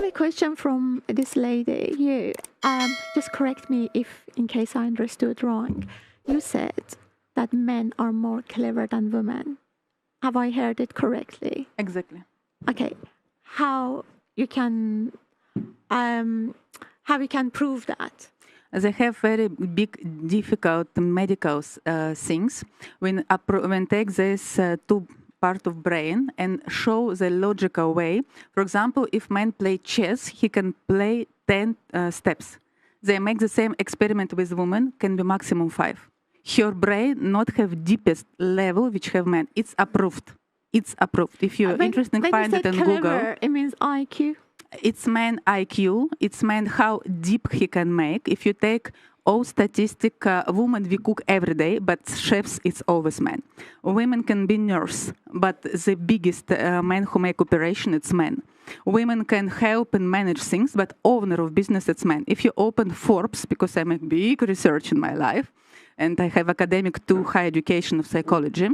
have a question from this lady. You just correct me if, in case I understood wrong. You said that men are more clever than women. Have I heard it correctly? Exactly. Okay. How you can prove that? They have very big, difficult medical things. When take this two part of brain and show the logical way. For example, if man play chess, he can play 10 steps. They make the same experiment with women, can be maximum 5. Her brain not have deepest level which have men. It's approved. It's approved. If you're interested, find it on clever, Google. It means IQ. It's man IQ. It's man how deep he can make. If you take all statistic, women we cook every day, but chefs it's always men. Women can be nurse, but the biggest men who make operation it's men. Women can help and manage things, but owner of business it's men. If you open Forbes, because I make big research in my life, and I have academic to high education of psychology,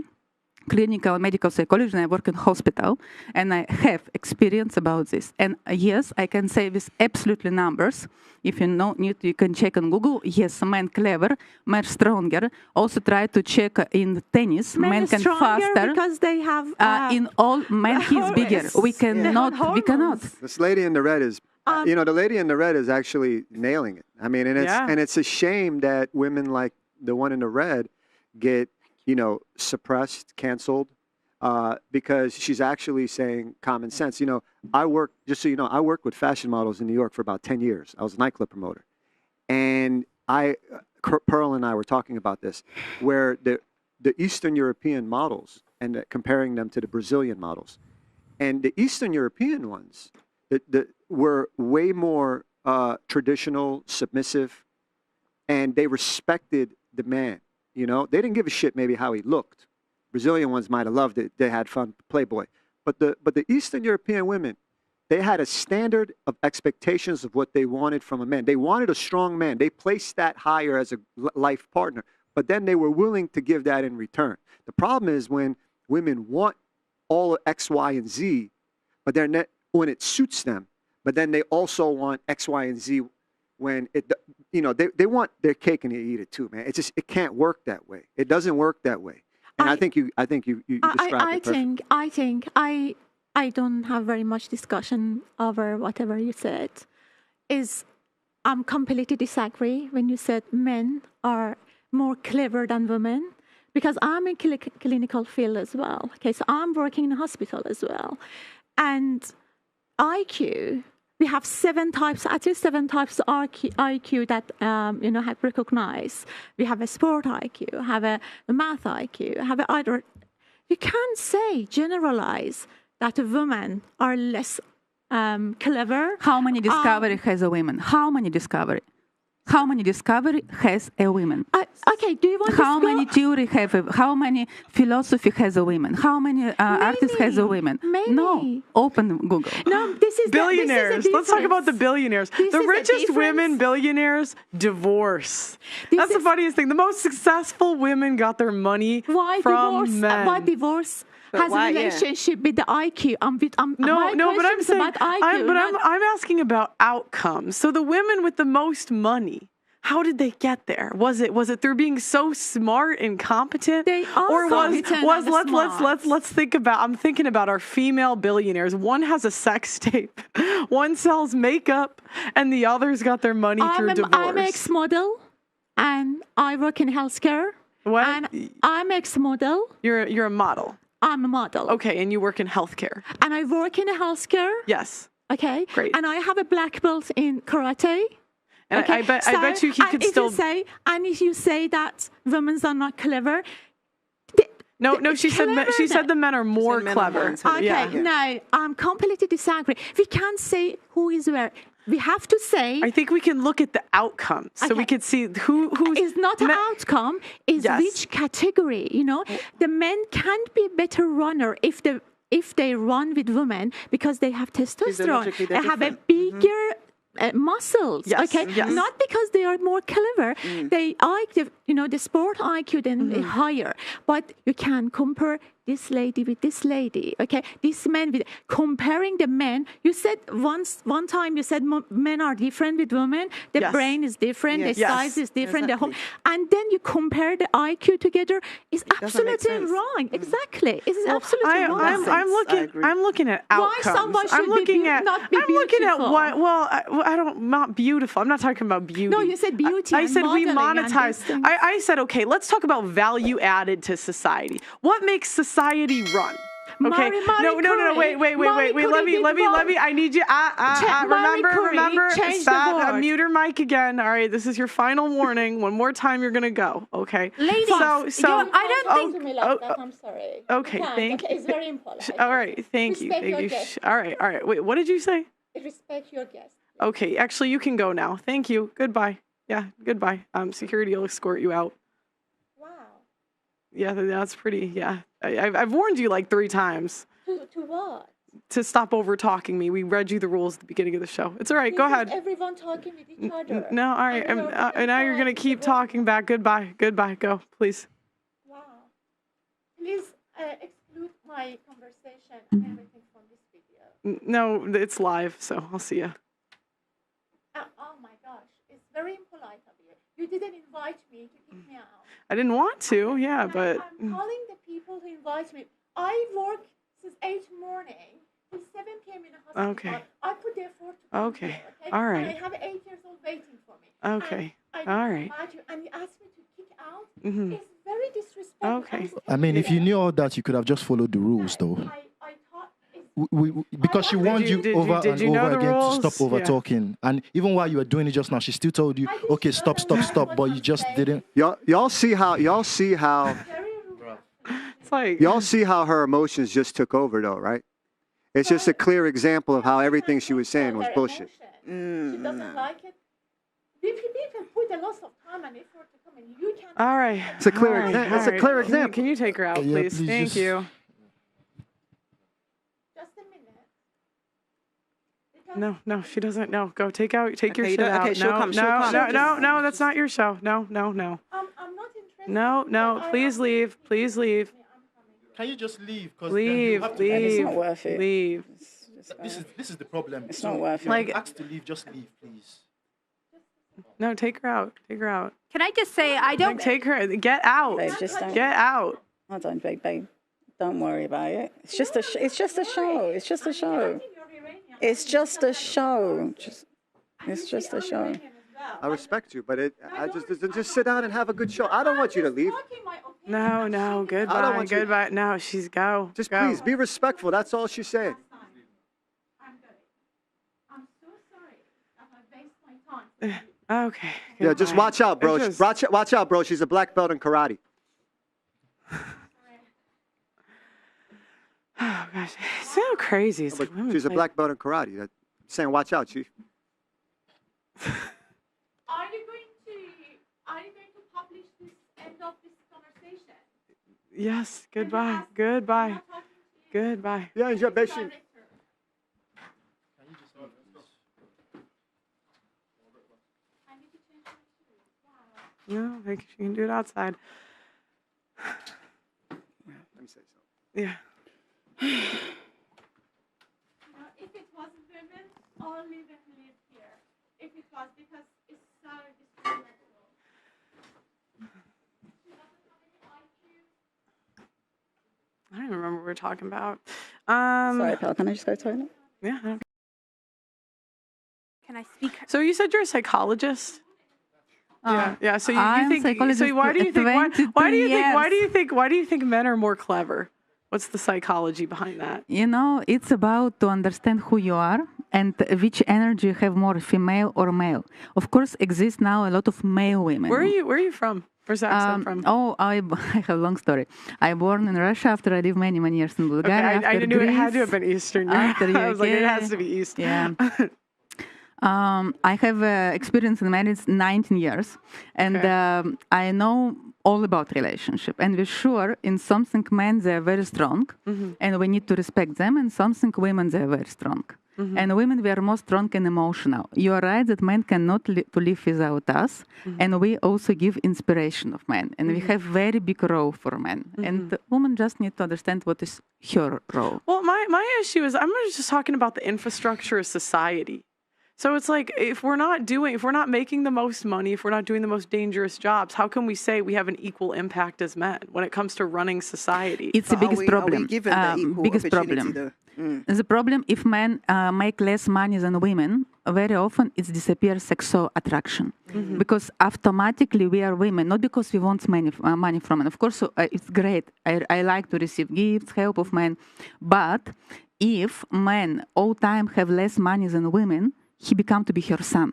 clinical medical psychology, and I work in hospital, and I have experience about this. And yes, I can say with absolutely numbers. If you need, you can check on Google. Yes, men clever, men stronger. Also try to check in tennis. Men can faster because they have in all men. He's bigger. We cannot. We cannot. This lady in the red is. The lady in the red is actually nailing it. I mean, and it's a shame that women like the one in the red get suppressed, canceled, because she's actually saying common sense. I worked with fashion models in New York for about 10 years. I was a nightclub promoter. And Pearl and I were talking about this, where the Eastern European models, and comparing them to the Brazilian models. And the Eastern European ones were way more traditional, submissive, and they respected the man. They didn't give a shit maybe how he looked. Brazilian ones might have loved it. They had fun, Playboy. But the Eastern European women, they had a standard of expectations of what they wanted from a man. They wanted a strong man. They placed that higher as a life partner. But then they were willing to give that in return. The problem is when women want all X, Y, and Z, but they're not, when it suits them, but then they also want X, Y, and Z when they want their cake and they eat it too, man. It can't work that way. It doesn't work that way. And I think you described it perfectly. I don't have very much discussion over whatever you said. I'm completely disagree when you said men are more clever than women, because I'm in clinical field as well. Okay, so I'm working in a hospital as well, and IQ. We have at least seven types of IQ that have recognized. We have a sport IQ, have a math IQ, have either. You can't generalize that women are less clever. How many discovery has a woman? How many discovery? How many discovery has a woman? Okay, do you want how many theory have? How many philosophy has a woman? How many artists has a woman? Many. No, open Google. No, this is billionaires. Let's talk about the billionaires. The richest women billionaires divorce. That's the funniest thing. The most successful women got their money from men. Why divorce? Has a relationship with the IQ. I'm asking about outcomes. So the women with the most money, how did they get there? Was it through being so smart and competent? They are competent. Let's think about. I'm thinking about our female billionaires. One has a sex tape, one sells makeup, and the others got their money through divorce. I'm ex-model, and I work in healthcare. What? And I'm ex-model. You're a model. I'm a model. Okay, and you work in healthcare. And I work in a healthcare. Yes. Okay. Great. And I have a black belt in karate. And okay. I bet you could still. If you say that women are not clever. No, she said the men are more clever. Okay, no, I'm completely disagree. We can't say who is where. We have to say. I think we can look at the outcomes, so we can see who is not an outcome. Is which category? The men can't be better runner if they run with women because they have testosterone. They have a bigger muscles. Yes, okay, yes. Not because they are more clever. They the sport IQ then higher, but you can compare this lady with this lady. Okay, this man with comparing the men. You said one time you said men are different with women. The brain is different. The size is different. Exactly. And then you compare the IQ together. It's absolutely wrong. Exactly, it's absolutely wrong. I'm looking at outcomes. Why someone should I'm looking at what. Well, I don't. Not beautiful. I'm not talking about beauty. No, you said beauty. I said we monetize. I said okay. Let's talk about value added to society. What makes society run? Okay. No. Wait. Let me. I need you. Remember. Stop. Mute her mic again. All right. This is your final warning. One more time, you're gonna go. Okay. Ladies. So I don't think to me like that. I'm sorry. Okay. Thank you. It's very impolite. All right. Thank you. All right. Wait. What did you say? Respect your guest. Okay. Actually, you can go now. Thank you. Goodbye. Yeah. Goodbye. Security will escort you out. Yeah, that's pretty. Yeah, I've warned you like 3 times. To what? To stop over talking me. We read you the rules at the beginning of the show. It's all right. Go ahead. Everyone talking with each other. No, all right. And now you're gonna keep talking back. Goodbye. Go, please. Wow. Please exclude my conversation and everything from this video. No, it's live, so I'll see you. Oh my gosh, it's very impolite of you. You didn't invite me to kick me out. I didn't want to, yeah, but... I'm calling the people who invite me. I work since 8 morning till 7 p.m. in a hospital. Okay. I put the effort to come Okay. here, okay? All right. And I have 8 years old waiting for me. Okay. And All right. And you asked me to kick out? Mm-hmm. It's very disrespectful. Okay. I mean, if you knew all that, you could have just followed the rules, though. I thought Because she warned you over and over again to stop over talking. And even while you were doing it just now, she still told you, okay, stop, but you just didn't. Y'all see how It's like... Y'all see how her emotions just took over, though, right? It's just a clear example of how everything she was saying was bullshit. She doesn't like it. People put a lot of time and effort to come in. You can't. All right. It's a clear example. It's a clear example. Can you take her out, Yeah, please? please Thank just- you. Just a minute. No, she doesn't. No, go take your shit out. Okay, she'll come. No, that's not your show. No. I'm not interested. No, please leave. Please leave. Can you just leave? Leave. It's not worth it. Leave. This is the problem. It's not worth it. Like, asked to leave, just leave, please. no, take her out. Take her out. Can I just say, I don't... Like, take her. Get out. Babe, just don't. Get out. I don't, babe. Don't worry about it. It's just a show. It's just a show. It's just a show. It's just a show. It's just a show. I respect you, but just sit down and have a good show. I don't want you to leave. No, goodbye. I don't want you- Goodbye. No, she's go. Just go. please be respectful. That's all she's saying. I'm so sorry that I waste my time. Okay. Yeah, just goodbye. watch out, bro. It's just- Watch out, bro. She's a black belt in karate. Oh gosh, it's so crazy. It's But like women she's a play- black belt in karate. I'm saying, watch out, chief. Are you going to publish this end of this conversation? Yes. Goodbye. Goodbye. Goodbye. Yeah, enjoy, Beshi. No, like she can do it outside. Let me say something. Yeah. If it wasn't women, only women live here. If it was because it's so discriminatory. I don't even remember what we were talking about. Sorry, pal. Can I just go to the toilet? Yeah. Can I speak? So you said you're a psychologist. Yeah. So you I'm think? psychologist So why do you for think? 22 Why do you think men are more clever? What's the psychology behind that? You know, it's about to understand who you are and which energy you have more, female or male. Of course, exists now a lot of male women. Where are you from? Where's that accent from? I have a long story. I born in Russia after I lived many years in Bulgaria. Okay, I after knew it had Greece, to have been Eastern. after I was like, it UK. has to be East. Yeah. I have experience in marriage 19 years, and I know all about relationship. And we're sure in something men they are very strong, and we need to respect them. And something women they are very strong. And women, we are more strong and emotional. You are right that men cannot to live without us. And we also give inspiration of men. And we have very big role for men. And women just need to understand what is her role. Well, my issue is I'm just talking about the infrastructure of society. So it's like, if we're not making the most money, if we're not doing the most dangerous jobs, how can we say we have an equal impact as men when it comes to running society? It's the biggest problem. Are we given the equal biggest problem. The problem, if men make less money than women, very often it disappears sexual attraction. Because automatically we are women, not because we want money from men. Of course, it's great. I like to receive gifts, help of men. But if men all time have less money than women, he become to be her son.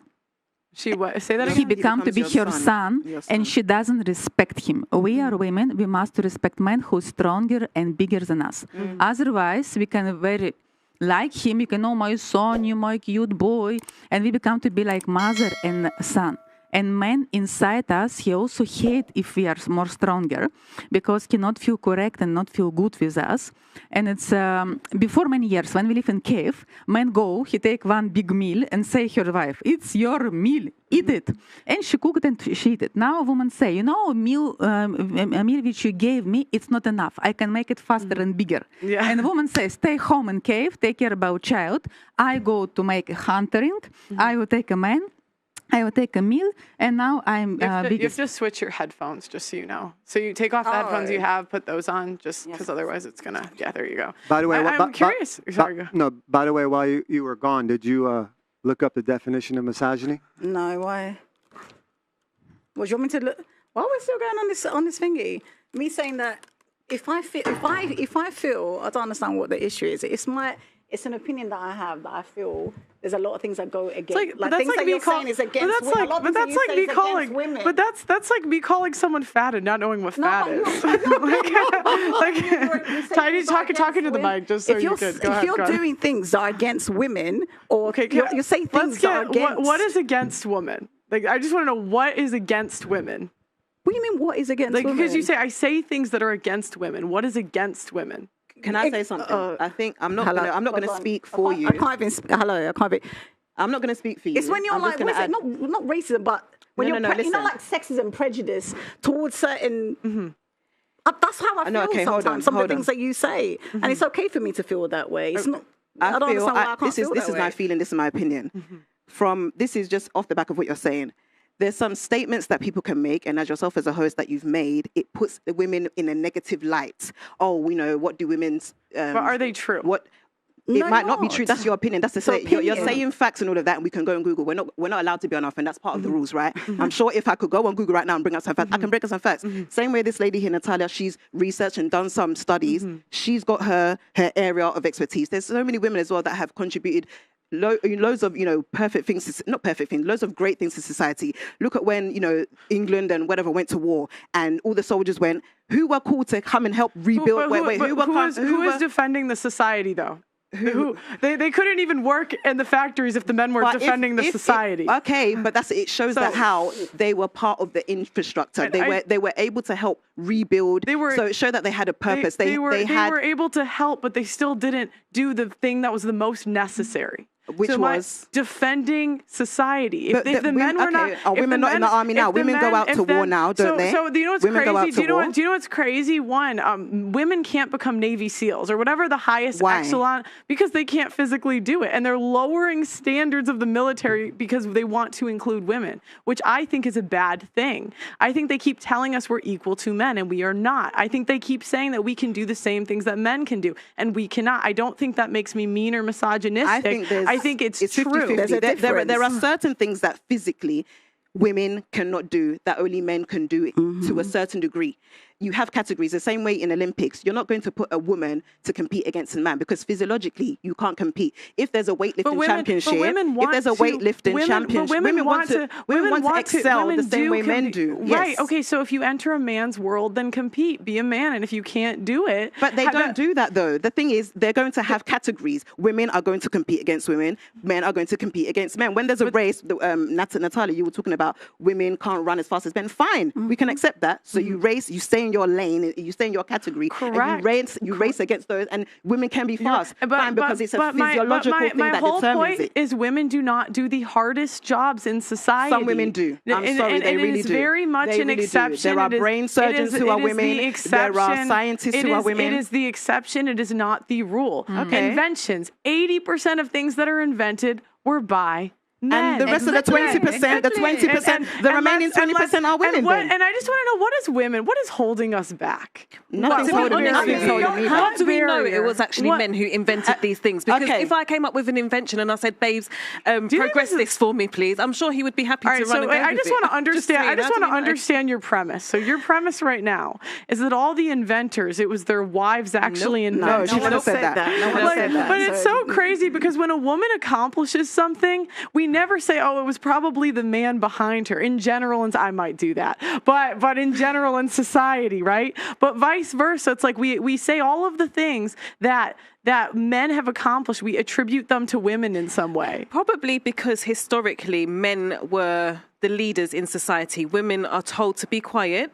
She what? Say that again? He become to be her son, and she doesn't respect him. We are women. We must respect men who are stronger and bigger than us. Otherwise, we can very like him. You can know my son, you my cute boy, and we become to be like mother and son. And men inside us, he also hate if we are more stronger, because he not feel correct and not feel good with us. And it's before many years, when we live in cave, men go, he take one big meal and say her wife, it's your meal, eat it. And she cook it and she eat it. Now a woman say, you know, a meal which you gave me, it's not enough. I can make it faster and bigger. Yeah. And the woman says, stay home in cave, take care about child. I go to make a huntering. I will take a man. I will take a meal, and now I'm biggest. You have to switch your headphones, just so you know. So you take off the headphones you have, put those on, just because otherwise it's gonna. Yeah, there you go. By the way, I'm curious. Sorry, go. No, by the way, while you were gone, did you look up the definition of misogyny? No, why? What do you want me to look? Why are we still going on this thingy? Me saying that if I feel, I don't understand what the issue is. It's an opinion that I have that I feel there's a lot of things that go against. Like things that you're saying is against women. But that's like me calling. But that's like me calling someone fat and not knowing what fat is. Tiny's talking to the mic just so you could. If you're doing things that are against women, or you say things that are against. What is against women? Like, I just want to know what is against women. What do you mean? What is against women? Because you say I say things that are against women. What is against women? Can I say something? I think I'm not going to speak for you. I can't even. Hello, I can't be. I'm not going to speak for you. It's when you're like, not racism, but when you're like sexism, prejudice towards certain. That's how I feel sometimes. Some of the things that you say, and it's okay for me to feel that way. It's not. I don't understand why I can't feel that way. This is my feeling. This is my opinion. This is just off the back of what you're saying. There's some statements that people can make, and as yourself as a host that you've made, it puts the women in a negative light. Oh, we know, what do women's... but are they true? It might not be true. That's your opinion. That's the say. You're saying facts and all of that, and we can go on Google. We're not allowed to be on our phone. That's part of the rules, right? I'm sure if I could go on Google right now and bring out some facts, I can bring out some facts. Same way this lady here, Natalia, she's researched and done some studies. She's got her area of expertise. There's so many women as well that have contributed loads of, perfect things, not perfect things, loads of great things to society. Look at when, England and whatever went to war and all the soldiers went, who were called to come and help rebuild? Who is defending the society, though? They couldn't even work in the factories if the men were defending the society. Okay, but it shows that how they were part of the infrastructure. They were able to help rebuild. So it showed that they had a purpose. They were able to help, but they still didn't do the thing that was the most necessary. Which was defending society. If the men were not, are women not in the army now? Women go out to war now, don't they? So do you know what's crazy? Do you know what's crazy? One, women can't become Navy SEALs or whatever the highest echelon because they can't physically do it, and they're lowering standards of the military because they want to include women, which I think is a bad thing. I think they keep telling us we're equal to men, and we are not. I think they keep saying that we can do the same things that men can do, and we cannot. I don't think that makes me mean or misogynistic. I think it's true. 50-50. There are certain things that physically women cannot do that only men can do to a certain degree. You have categories the same way in Olympics. You're not going to put a woman to compete against a man because physiologically you can't compete. If there's a weightlifting championship, if there's a weightlifting championship, women want to excel the same way men do. Right. Yes. Okay. So if you enter a man's world, then compete, be a man. And if you can't do it, but they don't do that though. The thing is, they're going to have categories. Women are going to compete against women. Men are going to compete against men. When there's a race, Natalia, you were talking about women can't run as fast as men. Fine, we can accept that. So you race, you stay in your lane, you stay in your category, Correct. and you race against those, and women can be fast, because it's a physiological thing that determines it. My whole point is women do not do the hardest jobs in society. Some women do. I'm sorry, they really do. It is very much an exception. There are brain surgeons who are women. There are scientists who are women. It is the exception. It is not the rule. Inventions. 80% of things that are invented were by men. And the rest of the 20%, the remaining 20% are women. And I just want to know, what is holding us back? Nothing's holding me back. How do we know it was actually men who invented these things? Because if I came up with an invention and I said, babes, progress this for me, please, I'm sure he would be happy to run and go I just want to understand. I just want to understand your premise. So your premise right now is that all the inventors, it was their wives actually invented. No, she would have said that. But it's so crazy because when a woman accomplishes something, we never say, oh, it was probably the man behind her. In general, and I might do that, but in general in society, right? But vice versa, it's like we say all of the things that men have accomplished, we attribute them to women in some way. Probably because historically men were the leaders in society. Women are told to be quiet.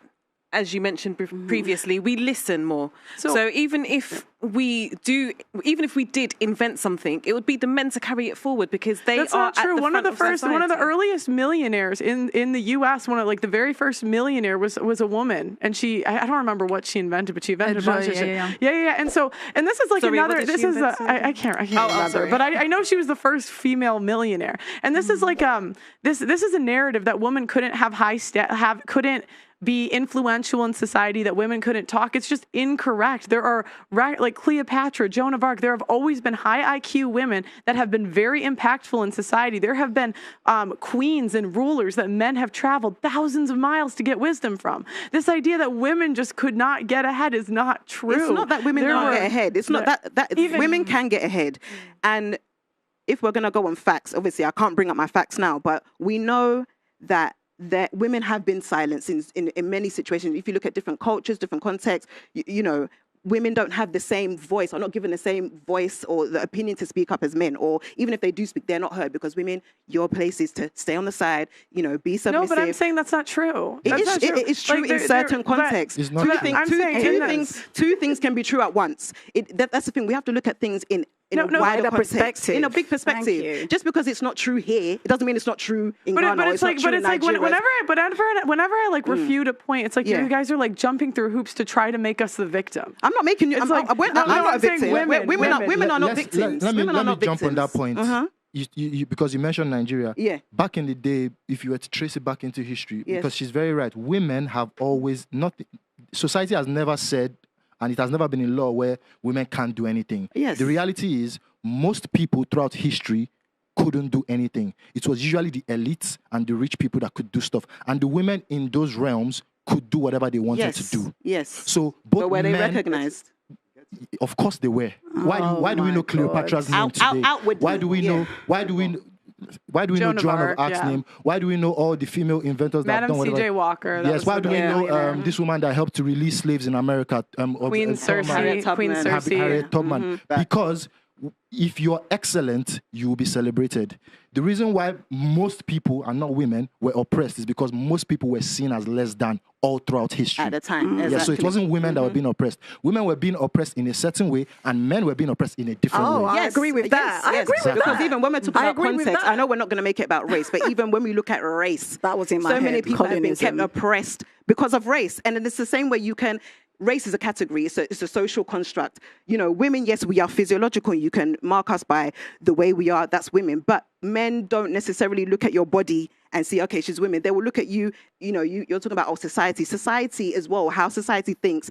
As you mentioned previously, we listen more. So even if we did invent something, it would be the men to carry it forward because that's not true. One of the earliest millionaires in the U.S. One of the very first millionaire was a woman, and I don't remember what she invented, but she invented a bunch of shit. Yeah. And this is I can't remember, but I know she was the first female millionaire, and this is this is a narrative that women couldn't have couldn't be influential in society, that women couldn't talk. It's just incorrect. There are, like Cleopatra, Joan of Arc, there have always been high IQ women that have been very impactful in society. There have been queens and rulers that men have traveled thousands of miles to get wisdom from. This idea that women just could not get ahead is not true. It's not that women can't get ahead. It's not that women can get ahead. And if we're going to go on facts, obviously I can't bring up my facts now, but we know that women have been silenced in many situations. If you look at different cultures, different contexts, you know, women don't have the same voice, are not given the same voice or the opinion to speak up as men, or even if they do speak, they're not heard because women, your place is to stay on the side, you know, be submissive. No, but I'm saying that's not true. It is true in certain contexts. It's not Two things can be true at once. That's the thing. We have to look at things in a wider perspective, in a big perspective. Just because it's not true here, it doesn't mean it's not true in Ghana. But it's like whenever I refute a point, it's like you guys are jumping through hoops to try to make us the victim. I'm not making you. I'm not a victim. Women are not victims. Let me jump on that point. Because you mentioned Nigeria. Yeah. Back in the day, if you were to trace it back into history, because she's very right, women have always society has never said, and it has never been in law where women can't do anything. Yes. The reality is, most people throughout history couldn't do anything. It was usually the elites and the rich people that could do stuff. And the women in those realms could do whatever they wanted to do. Yes. So but were they recognized? Of course they were. Why do we know Cleopatra's name today? Why do we know Joan of Arc's name? Why do we know all the female inventors that have done whatever? Madam C.J. Walker. Yes. Why do we know this woman that helped to release slaves in America? Queen Circe. Harriet Tubman. Because if you're excellent, you will be celebrated. The reason why most people, and not women, were oppressed is because most people were seen as less than all throughout history. At the time, exactly. Yeah, so it wasn't women that were being oppressed. Women were being oppressed in a certain way, and men were being oppressed in a different way. I agree with that. I agree with that. Because even when we're talking about context, I know we're not going to make it about race, but even when we look at race, that was in my head. So many people have been kept oppressed because of race. And it's the same way you can... Race is a category. It's a social construct. You know, women, yes, we are physiological. You can mark us by the way we are. That's women. But men don't necessarily look at your body and see, okay, she's women. They will look at you, you know, you're talking about society. Society as well, how society thinks.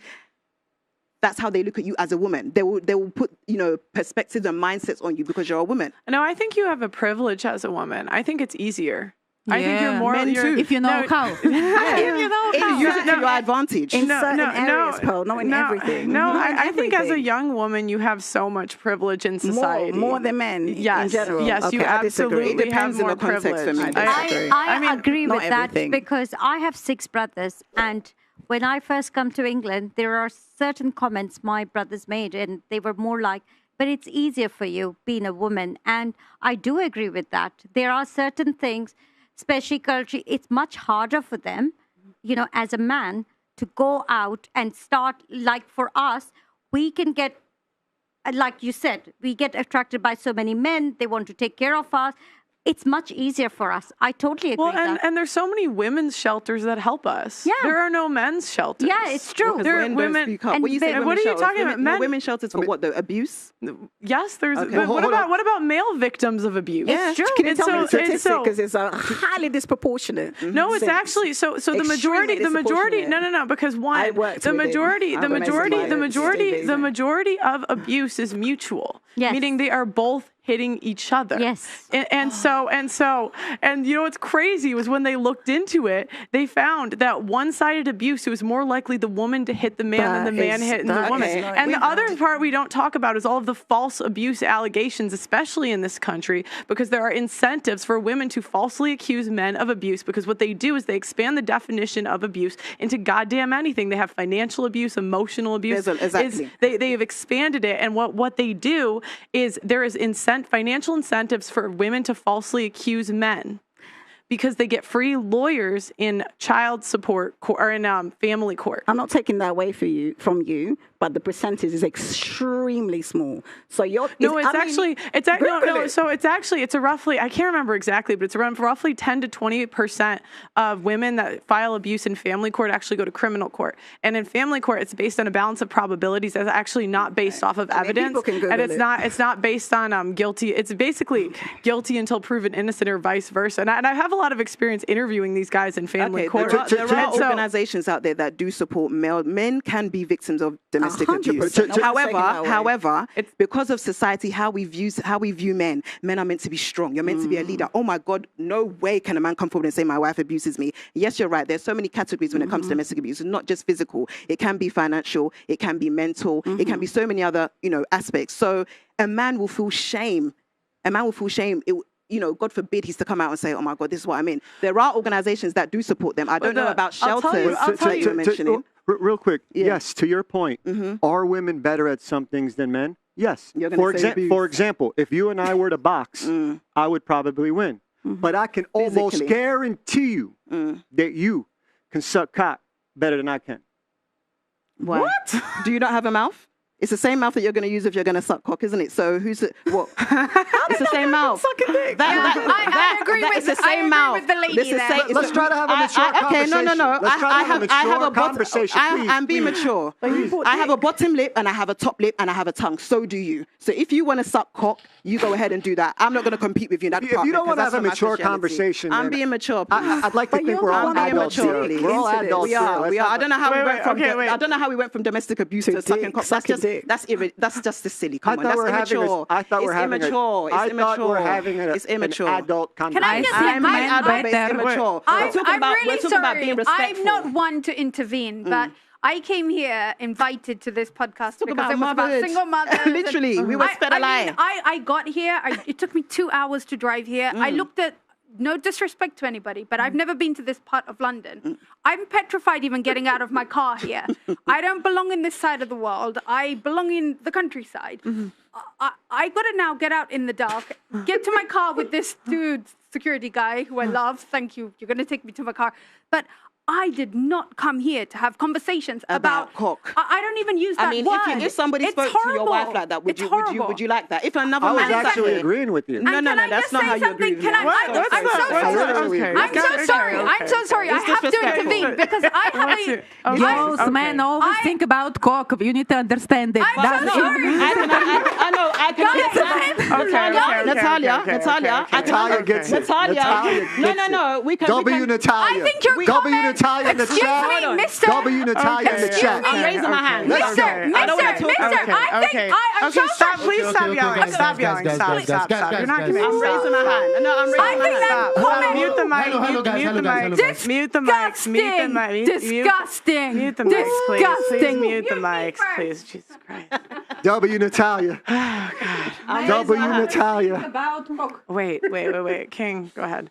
That's how they look at you as a woman. They will put, you know, perspectives and mindsets on you because you're a woman. No, I think you have a privilege as a woman. I think it's easier. I think you're more if you know how. If you use it to your advantage. In certain areas, Pearl, not in everything. I think as a young woman, you have so much privilege in society. More than men in general. Yes, you absolutely have more privilege. For me. I agree with that because I have 6 brothers, and when I first come to England, there are certain comments my brothers made, and they were more like, but it's easier for you being a woman. And I do agree with that. There are certain things, especially culture, it's much harder for them, you know, as a man to go out and start, like for us, we can get, like you said, we get attracted by so many men. They want to take care of us. It's much easier for us. I totally agree. Well, and there's so many women's shelters that help us. Yeah. There are no men's shelters. Yeah, it's true. There are women. When you say what are you talking about? Men, women's shelters for what? The abuse? Yes, there's. Okay. But what about male victims of abuse? Yeah, true. Can you tell me the statistic? Because it's highly disproportionate. No, it's actually so the majority. No, because one, the majority of abuse is mutual. Yes. Meaning they are both hitting each other. Yes. And you know what's crazy was when they looked into it, they found that one-sided abuse, it was more likely the woman to hit the man than the man hitting the woman. And the other part we don't talk about is all of the false abuse allegations, especially in this country, because there are incentives for women to falsely accuse men of abuse, because what they do is they expand the definition of abuse into goddamn anything. They have financial abuse, emotional abuse. Exactly. They have expanded it, and what they do is there is financial incentives for women to falsely accuse men because they get free lawyers in child support or in family court. I'm not taking that away from you, but the percentage is extremely small. So it's a roughly, I can't remember exactly, but it's around roughly 10 to 28% of women that file abuse in family court actually go to criminal court. And in family court, it's based on a balance of probabilities. It's actually not based off of evidence, and it's not based on guilty. It's basically guilty until proven innocent or vice versa. And I have a lot of experience interviewing these guys in family court. There are organizations out there that do support men can be victims of domestic abuse. However, it's because of society, how we view men. Men are meant to be strong. You're meant to be a leader. Oh my God, no way can a man come forward and say my wife abuses me. Yes, you're right. There's so many categories when it comes to domestic abuse. It's not just physical. It can be financial. It can be mental. It can be so many other aspects. So a man will feel shame. God forbid he's to come out and say, oh my God, this is what I mean. There are organizations that do support them. I don't know about shelters that you're mentioning. Real quick, yes, to your point, are women better at some things than men? Yes. For example, if you and I were to box, I would probably win. But I can almost guarantee you that you can suck cock better than I can. What? Do you not have a mouth? It's the same mouth that you're going to use if you're going to suck cock, isn't it? So who's it? What? It's the same mouth. Sucking dick. I agree with the lady there. Let's try to have a mature conversation. Okay, no. I have a conversation. I'm being mature. I have a bottom lip and I have a top lip and I have a tongue. So do you. So if you want to suck cock, you go ahead and do that. I'm not going to compete with you in that department. If you don't want to have a mature conversation, I'm being mature. I'd like to think we're all adults here. We're all adults. We are. I don't know how we went from domestic abuse to sucking cock. That's just silly. Come on, that's immature. I thought we're having It's immature. an adult conversation. Can I just say, We're talking about being respectful. I'm not one to intervene, but I came here invited to this podcast because it was about single mothers. Literally, we were sped a lie. I got here. It took me 2 hours to drive here. I looked at, no disrespect to anybody, but I've never been to this part of London. I'm petrified even getting out of my car here. I don't belong in this side of the world. I belong in the countryside. I got to now get out in the dark, get to my car with this dude, security guy, who I love. Thank you. You're going to take me to my car. But I did not come here to have conversations about cock. I don't even use that word. If somebody spoke to your wife like that, would you like that? If another I was man actually agreeing with you. No, that's not how you agree with me. I'm so sorry. I have to intervene because I have Yes, men always think about cock. You need to understand it. I'm so sorry. I can. Natalia. No. We can. W Natalia. I think your comment. Natalia in the chat. W Natalia in the chat. I'm raising my hand. Mister, Please stop yelling. Stop yelling. Stop. You're not giving me. I'm raising my hand. No, I'm raising my hand. Mute the mic. Mute the mics. Disgusting. Mute the mics, please. Please mute the mics, please. Jesus Christ. W Natalia. Oh God. W Natalia. Wait. King, go ahead.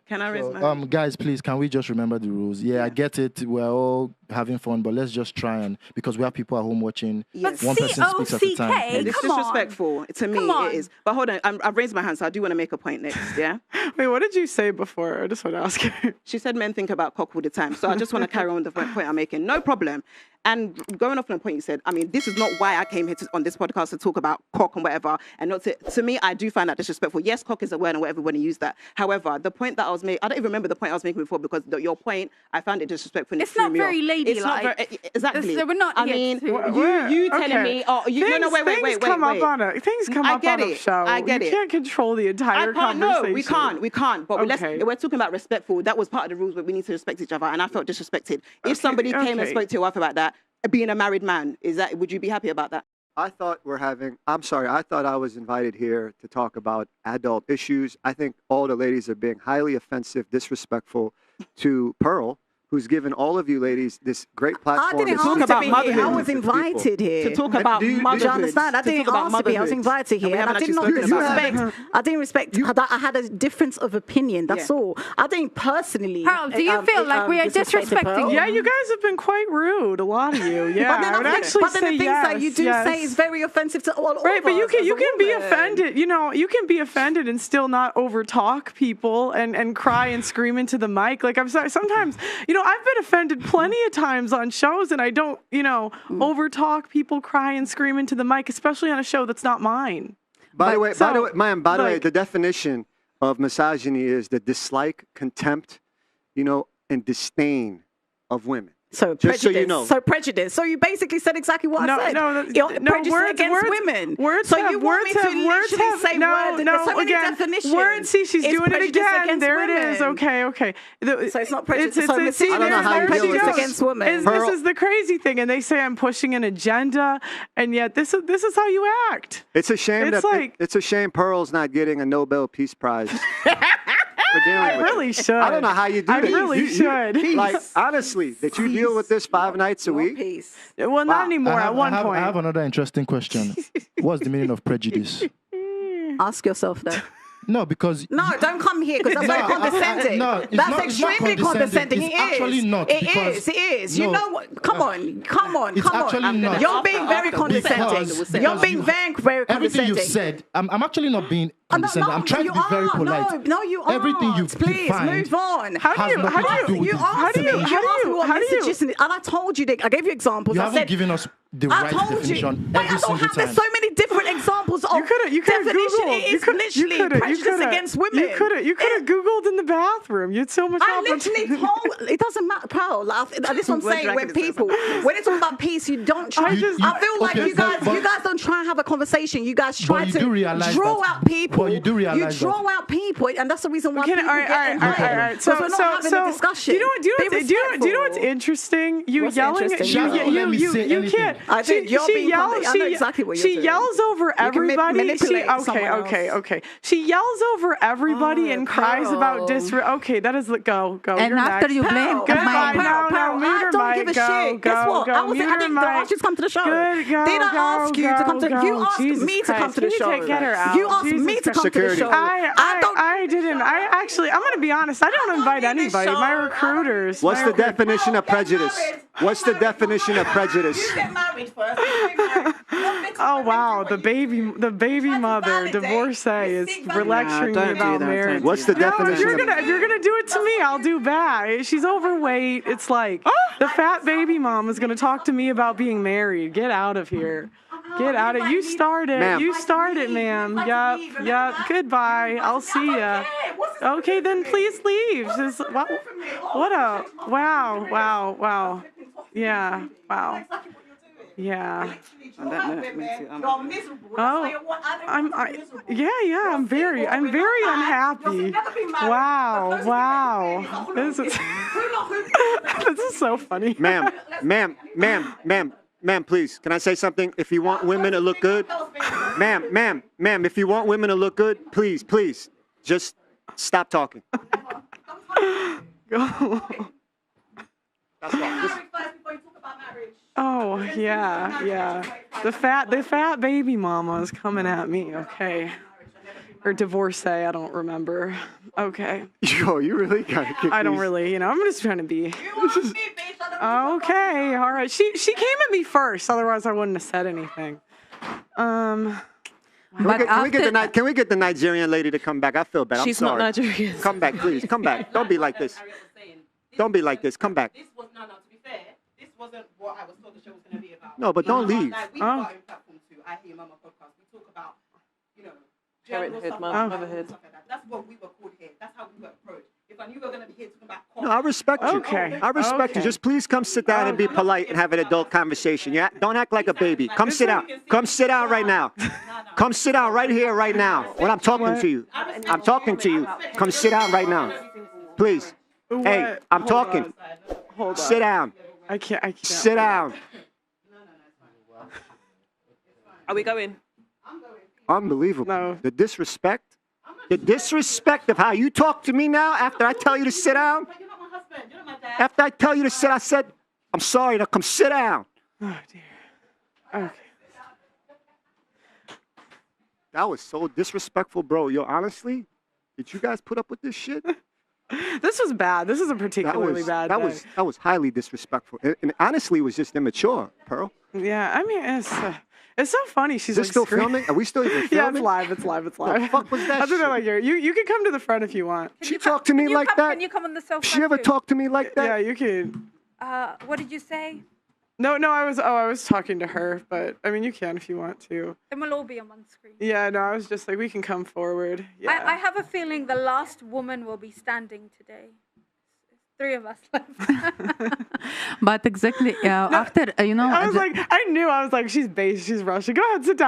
Can I raise my hand? Guys, please, can we just remember the rules? Yeah, I get it. We're all having fun, but let's just try and, because we have people at home watching, Yes. one person speaks at a time. It's disrespectful. To me, it is. But hold on, I've raised my hand, so I do want to make a point next, yeah? Wait, what did you say before? I just want to ask you. She said men think about cock all the time, so I just want to carry on with the point I'm making. No problem. And going off on the point you said, I mean, this is not why I came here on this podcast to talk about cock and whatever. And not to me, I do find that disrespectful. Yes, cock is a word and whatever when you use that. However, the point that I was making, I don't even remember the point I was making before because your point, I found it disrespectful. And it's not very ladylike. Exactly. We're not. I mean, you telling me, wait. Things come up on a show. I get it. You can't control the entire conversation. No, we can't. But we're talking about respectful. That was part of the rules, but we need to respect each other. And I felt disrespected. If somebody came and spoke to your wife about that, being a married man, would you be happy about that? I thought I was invited here to talk about adult issues. I think all the ladies are being highly offensive, disrespectful to Pearl, who's given all of you ladies this great platform. I didn't ask to be here. I was invited here. To talk about motherhood. Do you understand? I didn't ask to be. I was invited here. And I didn't respect that I had a difference of opinion. That's all. I didn't personally. Pearl, do you feel like we are disrespecting you? Yeah, you guys have been quite rude, a lot of you. Yeah, but then the things that you do say is very offensive to all of us. Right, but you can be offended. You know, you can be offended and still not overtalk people and cry and scream into the mic. Like, I'm sorry, sometimes, I've been offended plenty of times on shows, and I don't, overtalk people, cry and scream into the mic, especially on a show that's not mine. By the way, the definition of misogyny is the dislike, contempt, and disdain of women. So prejudice. So you know. So prejudice. So you basically said exactly what I said. Prejudice against women. Words so you want me to literally say words? There's so many definitions. Words. See, she's doing it again. There it is. Okay. So it's not prejudice. So I don't know how prejudice against women. This is the crazy thing, and they say I'm pushing an agenda, and yet this is how you act. It's a shame it's a shame Pearl's not getting a Nobel Peace Prize. I really should. I don't know how you do it. I really should. Like, honestly, that you deal with this 5 nights a week? Well, not anymore. At one point. I have another interesting question. What's the meaning of prejudice? Ask yourself that. No, because... No, don't come here, because that's very condescending. That's extremely condescending. It's actually not. It is. You know what? Come on. It's actually not. You're being very condescending. You're being very condescending. Everything you said, I'm actually not being condescending. I'm trying to be very polite. No, you are. Everything you've defined. Please, move on. You asked me what misogynist is. And I told you, I gave you examples. You haven't given us the right definition every single time. There's so many different examples of definition. It is literally prejudice against women. You could have Googled in the bathroom. You had so much opportunity. I literally told. It doesn't matter, Pearl. This one saying when they talk about peace, you don't try. I feel like you guys don't try and have a conversation. You guys try to draw out people. But you do realize you draw out people, and that's the reason why people get involved. All right. So we're not having a discussion. Do you know what's interesting? You yelling at you can't. I think you're being. I know exactly what you're doing. She yells over everybody. Okay. She yells over everybody and cries about Okay, that is go. And after you blame, goodbye. No, mute her mic. I don't give a shit. Guess what? I didn't ask you to come to the show. Did I ask you to come to? You asked me to come to the show. You asked me to come to the show. I didn't. I'm going to be honest. I don't invite anybody. My recruiters. What's the definition of prejudice? What's the definition of prejudice? You get married first. Oh wow, the baby mother divorcee is lecturing me about marriage. What's the definition? If you're gonna do it to me, I'll do back. She's overweight. It's like the fat baby mom is gonna talk to me about being married. Get out of here. Get out of You started. Ma'am. You started, ma'am. Yup. Goodbye. I'll see ya. Okay, then please leave. What a wow. Yeah. Wow. Yeah. I'm very unhappy. Wow. This is so funny. Ma'am, please, can I say something? If you want women to look good, ma'am, if you want women to look good, please, just stop talking. That's why. Oh, yeah. The fat baby mama is coming at me. Okay. Or divorcee, I don't remember. Okay. Yo, you really got to get I don't these. really, I'm just trying to be. Okay, all right. She came at me first, otherwise I wouldn't have said anything. Can we get the Nigerian lady to come back? I feel bad. She's I'm not sorry. Nigerian. Come back, please. Come back. Don't be like this. Don't be like this. Come back. To be fair, this wasn't what I was told the show was going to be about. No, but don't leave. Like, we got in platform too. I Hear Mama podcast. We talk about, Parenthood, motherhood. Stuff like that. That's what we were called here. That's how we were approached. If I knew we were going to be here talking about No, I respect you. Okay. I respect you. Just please come sit down and be polite and have an adult conversation. Yeah? Don't act like a baby. Come sit down. Come sit down right now. Come sit down right here, right now. When I'm talking to you. I'm talking to you. Come sit down right now. Please. Hey, I'm talking. Hold on. Sit down. I can't. Sit down. Are we going? Unbelievable. No. The disrespect. The disrespect of how you talk to me now after I tell you to sit down. You're not my husband. You're not my dad. After I tell you to sit, I said, I'm sorry, now come sit down. Oh, dear. Okay. That was so disrespectful, bro. Yo, honestly, did you guys put up with this shit? This was bad. This is a particularly bad day. That was highly disrespectful. And honestly, it was just immature, Pearl. Yeah, I mean, it's so funny. She's Is this still filming? Are we still even filming? Yeah, it's live. It's live. It's live. The fuck was that That's what I like shit? here. You can come to the front if you want. She talked to me like that? Can you come on the sofa? She ever too? talked to me like that? Yeah, you can. What did you say? No, I was talking to her, but I mean, you can if you want to. Then we'll all be on one screen. Yeah, no, I was just like, we can come forward. Yeah. I have a feeling the last woman will be standing today. 3 of us left. But exactly after, I was like, she's based, she's Russian. Go ahead, sit down.